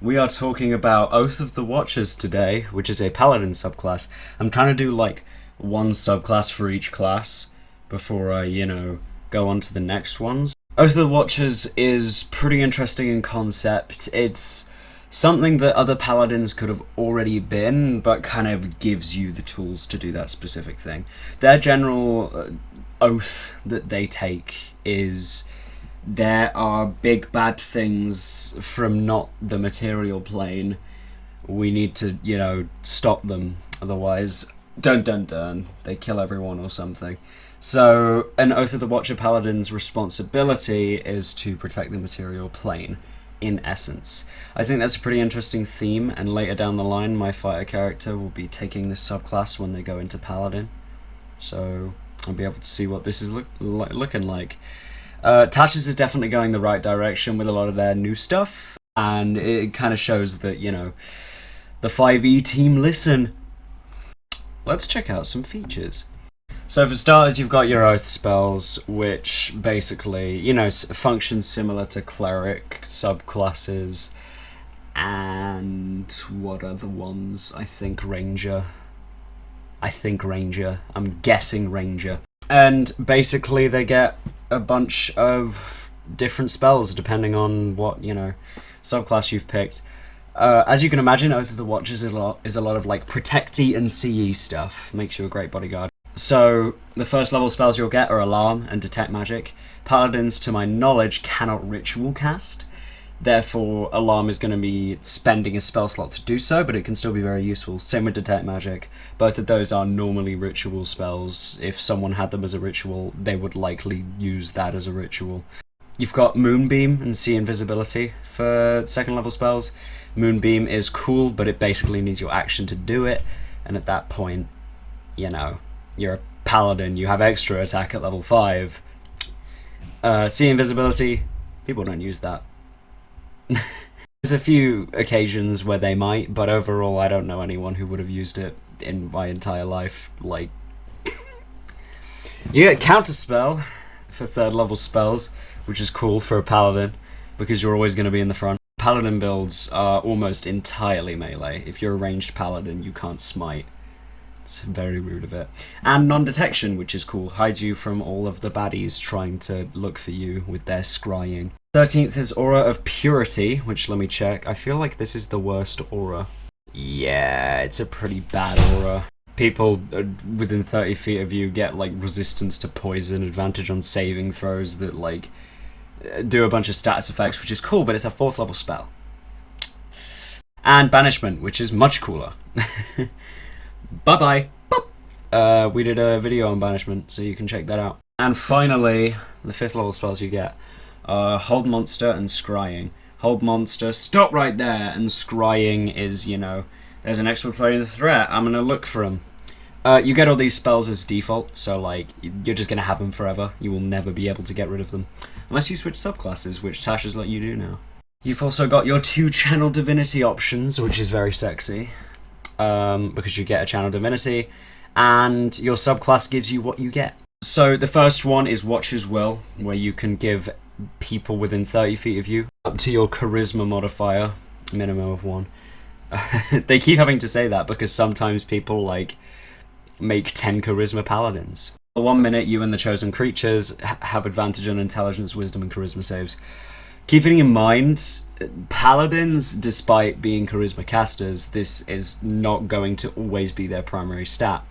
We are talking about Oath of the Watchers today, which is a Paladin subclass. I'm trying to do like one subclass for each class before I, go on to the next ones. Oath of the Watchers is pretty interesting in concept. It's something that other Paladins could have already been, but kind of gives you the tools to do that specific thing. Their general oath that they take is there are big bad things from not the material plane. We need to, stop them. Otherwise, dun, they kill everyone or something. So, an Oath of the Watcher Paladin's responsibility is to protect the material plane, in essence. I think that's a pretty interesting theme, and later down the line, my fighter character will be taking this subclass when they go into Paladin. So, I'll be able to see what this is looking like. Tasha's is definitely going the right direction with a lot of their new stuff, and it kind of shows that, the 5e team listen. Let's check out some features. So for starters, you've got your oath spells, which basically, function similar to cleric subclasses, and what other ones? I think ranger. I'm guessing ranger. And basically they get a bunch of different spells depending on what, subclass you've picked. As you can imagine, Oath of the Watchers is a lot of like protecty and CE stuff. Makes you a great bodyguard. So the first level spells you'll get are Alarm and Detect Magic. Paladins, to my knowledge, cannot ritual cast. Therefore, Alarm is going to be spending a spell slot to do so, but it can still be very useful. Same with Detect Magic. Both of those are normally ritual spells. If someone had them as a ritual, they would likely use that as a ritual. You've got Moonbeam and See Invisibility for second level spells. Moonbeam is cool, but it basically needs your action to do it. And at that point, you're a Paladin, you have extra attack at level 5. See Invisibility, people don't use that. There's a few occasions where they might, but overall I don't know anyone who would have used it in my entire life. Like, you get Counterspell for third level spells, which is cool for a Paladin, because you're always going to be in the front. Paladin builds are almost entirely melee. If you're a ranged Paladin, you can't smite. It's very rude of it. And non-detection, which is cool, hides you from all of the baddies trying to look for you with their scrying. 13th is Aura of Purity, which, let me check. I feel like this is the worst aura. Yeah, it's a pretty bad aura. People within 30 feet of you get, like, resistance to poison, advantage on saving throws that, like, do a bunch of status effects, which is cool, but it's a 4th level spell. And Banishment, which is much cooler. Bye-bye. We did a video on Banishment, so you can check that out. And finally, the 5th level spells you get. Hold Monster and Scrying. Hold Monster, stop right there, and Scrying is, there's an extra player in the threat, I'm gonna look for him. You get all these spells as default, so like, you're just gonna have them forever. You will never be able to get rid of them. Unless you switch subclasses, which Tasha's let you do now. You've also got your 2 channel Divinity options, which is very sexy. Because you get a channel Divinity, and your subclass gives you what you get. So the first one is Watcher's Will, where you can give people within 30 feet of you up to your charisma modifier, minimum of 1. They keep having to say that because sometimes people like make 10 charisma paladins. For 1 minute, you and the chosen creatures have advantage on intelligence, wisdom, and charisma saves. Keeping in mind, paladins, despite being charisma casters, this is not going to always be their primary stat.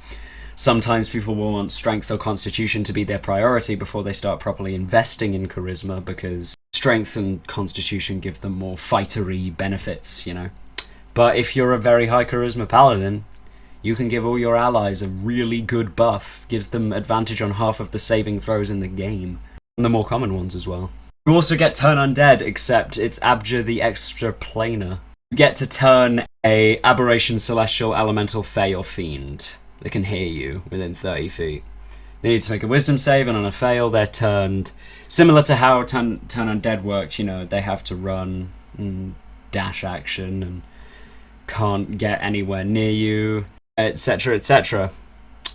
Sometimes people will want strength or constitution to be their priority before they start properly investing in charisma, because strength and constitution give them more fightery benefits, But if you're a very high charisma paladin, you can give all your allies a really good buff. Gives them advantage on half of the saving throws in the game. And the more common ones as well. You also get Turn Undead, except it's Abjur the Extra Planar. You get to turn a Aberration, Celestial, Elemental, Fey, or Fiend. They can hear you within 30 feet. They need to make a Wisdom save, and on a fail, they're turned. Similar to how Turn Undead works, they have to run and dash action and can't get anywhere near you, etc., etc.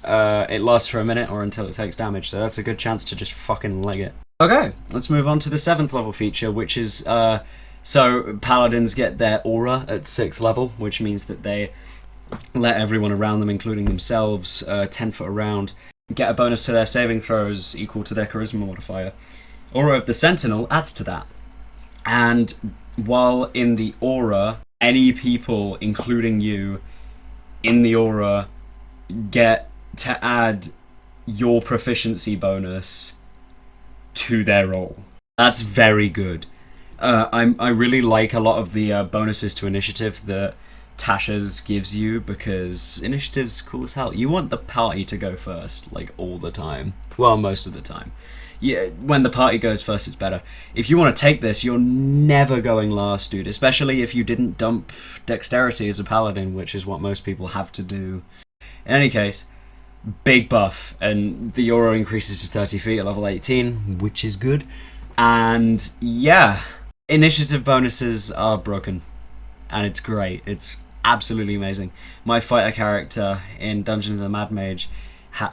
It lasts for a minute or until it takes damage, so that's a good chance to just fucking leg it. Okay, let's move on to the 7th level feature, which is So Paladins get their aura at 6th level, which means that they let everyone around them, including themselves, 10 foot around, get a bonus to their saving throws equal to their charisma modifier. Aura of the Sentinel adds to that. And while in the aura, any people, including you, in the aura, get to add your proficiency bonus to their roll. That's very good. I really like a lot of the bonuses to initiative that Tasha's gives you, because initiative's cool as hell. You want the party to go first, like, all the time. Well, most of the time. Yeah, when the party goes first, it's better. If you want to take this, you're never going last, dude. Especially if you didn't dump dexterity as a paladin, which is what most people have to do. In any case, big buff, and the aura increases to 30 feet at level 18, which is good. And yeah, initiative bonuses are broken, and it's great. It's absolutely amazing. My fighter character in Dungeon of the Mad Mage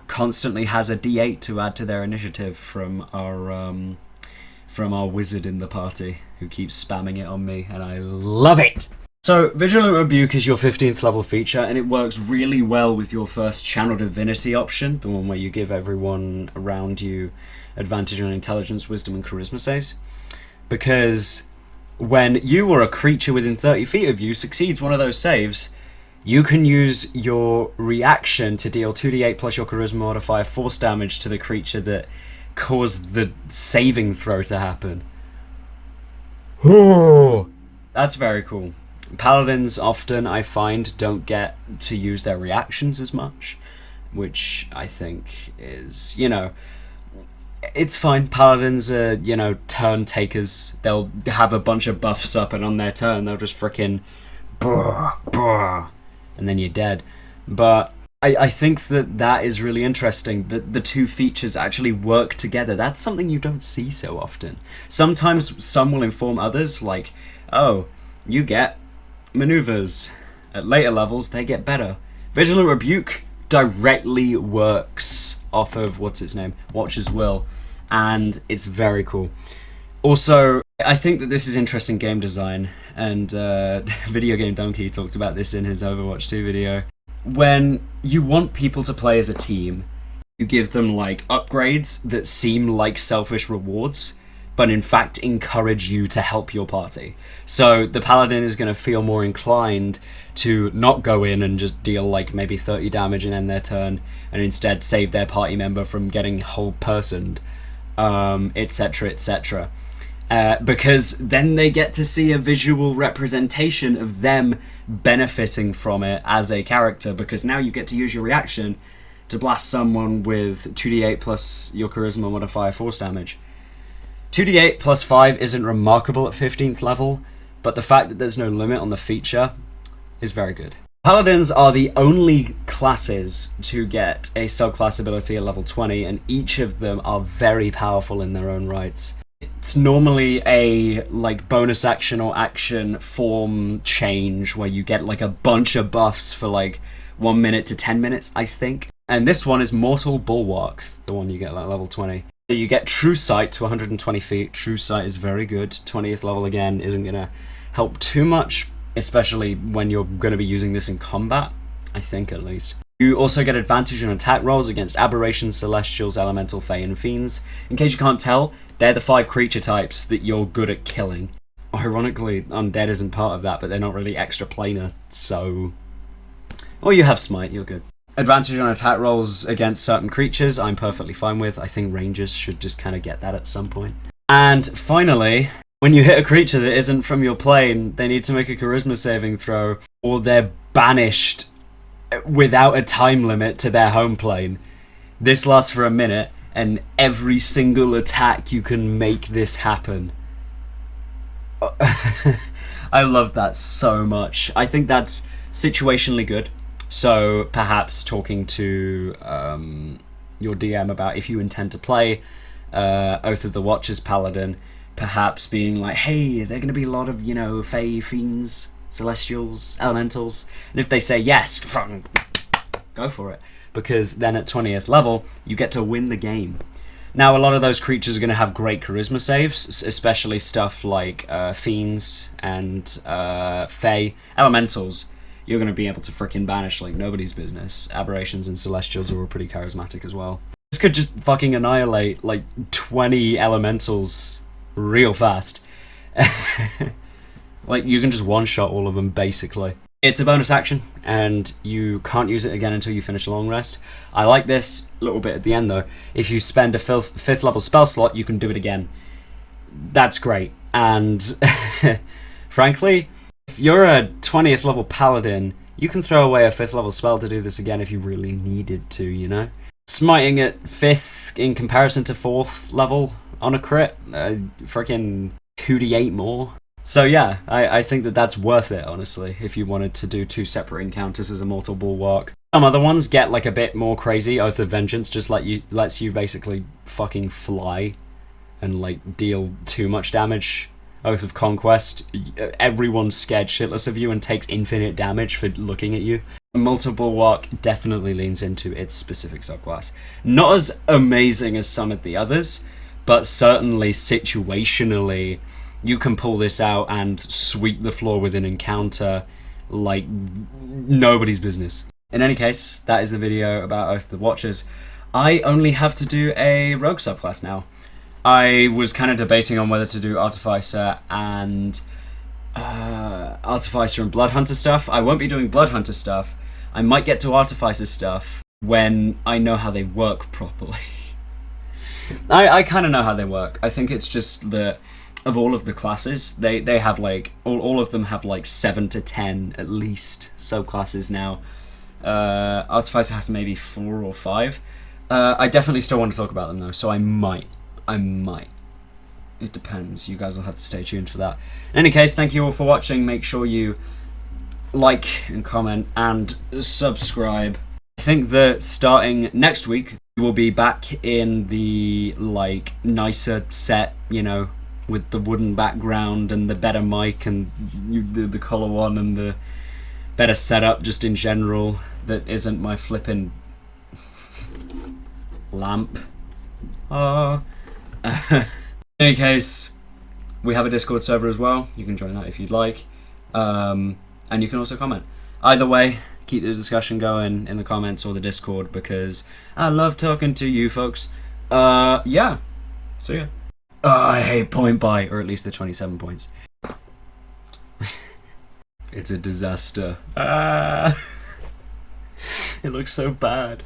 constantly has a D8 to add to their initiative from our wizard in the party, who keeps spamming it on me, and I love it. So Vigilant Rebuke is your 15th level feature, and it works really well with your first Channel Divinity option, the one where you give everyone around you advantage on intelligence, wisdom, and charisma saves. Because when you or a creature within 30 feet of you succeeds one of those saves, you can use your reaction to deal 2d8 plus your charisma modifier force damage to the creature that caused the saving throw to happen. That's very cool. Paladins often, I find, don't get to use their reactions as much, which I think is, you know, it's fine. Paladins are, you know, turn takers. They'll have a bunch of buffs up, and on their turn they'll just frickin' and then you're dead. But I think that is really interesting, that the two features actually work together. That's something you don't see so often. Sometimes some will inform others, like, oh, you get maneuvers. At later levels, they get better. Vigilant Rebuke directly works off of, what's its name? Watcher's Will. And it's very cool. Also, I think that this is interesting game design, and Video Game Donkey talked about this in his Overwatch 2 video. When you want people to play as a team, you give them like upgrades that seem like selfish rewards, but in fact encourage you to help your party. So the Paladin is going to feel more inclined to not go in and just deal like maybe 30 damage and end their turn, and instead save their party member from getting whole personed, etc, etc. Because then they get to see a visual representation of them benefiting from it as a character, because now you get to use your reaction to blast someone with 2d8 plus your charisma modifier force damage. 2d8 plus 5 isn't remarkable at 15th level, but the fact that there's no limit on the feature is very good. Paladins are the only classes to get a subclass ability at level 20, and each of them are very powerful in their own rights. It's normally a like bonus action or action form change where you get like a bunch of buffs for like 1 minute to 10 minutes, I think. And this one is Mortal Bulwark, the one you get at level 20. So you get True Sight to 120 feet. True Sight is very good. 20th level again isn't going to help too much, especially when you're going to be using this in combat, I think at least. You also get advantage on attack rolls against Aberrations, Celestials, Elemental, Fae, and Fiends. In case you can't tell, they're the 5 creature types that you're good at killing. Ironically, Undead isn't part of that, but they're not really extra planar, so... Or you have Smite, you're good. Advantage on attack rolls against certain creatures, I'm perfectly fine with. I think Rangers should just kind of get that at some point. And finally, when you hit a creature that isn't from your plane, they need to make a charisma saving throw, or they're banished without a time limit to their home plane. This lasts for a minute, and every single attack you can make this happen. I love that so much. I think that's situationally good. So perhaps talking to your DM about if you intend to play Oath of the Watchers Paladin, perhaps being like, hey, they're going to be a lot of, you know, Fae, Fiends, Celestials, Elementals. And if they say yes, go for it. Because then at 20th level, you get to win the game. Now, a lot of those creatures are going to have great charisma saves, especially stuff like fiends and fae. Elementals, you're going to be able to frickin' banish like nobody's business. Aberrations and celestials are pretty charismatic as well. This could just fucking annihilate like 20 elementals real fast. Like, you can just one-shot all of them, basically. It's a bonus action, and you can't use it again until you finish a long rest. I like this little bit at the end, though. If you spend a 5th level spell slot, you can do it again. That's great. And frankly, if you're a 20th level Paladin, you can throw away a 5th level spell to do this again if you really needed to, you know? Smiting at 5th in comparison to 4th level on a crit, freaking 2d8 more. So yeah, I think that that's worth it, honestly, if you wanted to do 2 separate encounters as a Mortal Bulwark. Some other ones get like a bit more crazy. Oath of Vengeance just lets you basically fucking fly and like deal too much damage. Oath of Conquest, everyone's scared shitless of you and takes infinite damage for looking at you. Mortal Bulwark definitely leans into its specific subclass. Not as amazing as some of the others, but certainly situationally, you can pull this out and sweep the floor with an encounter like nobody's business. In any case, that is the video about Oath of the Watchers. I only have to do a rogue subclass now. I was kind of debating on whether to do Artificer and Bloodhunter stuff. I won't be doing Bloodhunter stuff. I might get to Artificer stuff when I know how they work properly. I kind of know how they work. I think it's just that of all of the classes, they have like all of them have like 7 to 10 at least subclasses now. Artificer has maybe 4 or 5. I definitely still want to talk about them though, so I might. It depends. You guys will have to stay tuned for that. In any case, thank you all for watching. Make sure you like and comment and subscribe. I think that starting next week, we'll be back in the like nicer set, you know, with the wooden background and the better mic and the colour one and the better setup just in general that isn't my flippin' lamp. In any case, we have a Discord server as well. You can join that if you'd like. And you can also comment. Either way, keep the discussion going in the comments or the Discord because I love talking to you folks. Yeah. See ya. I hate point buy, or at least the 27 points. It's a disaster. It looks so bad.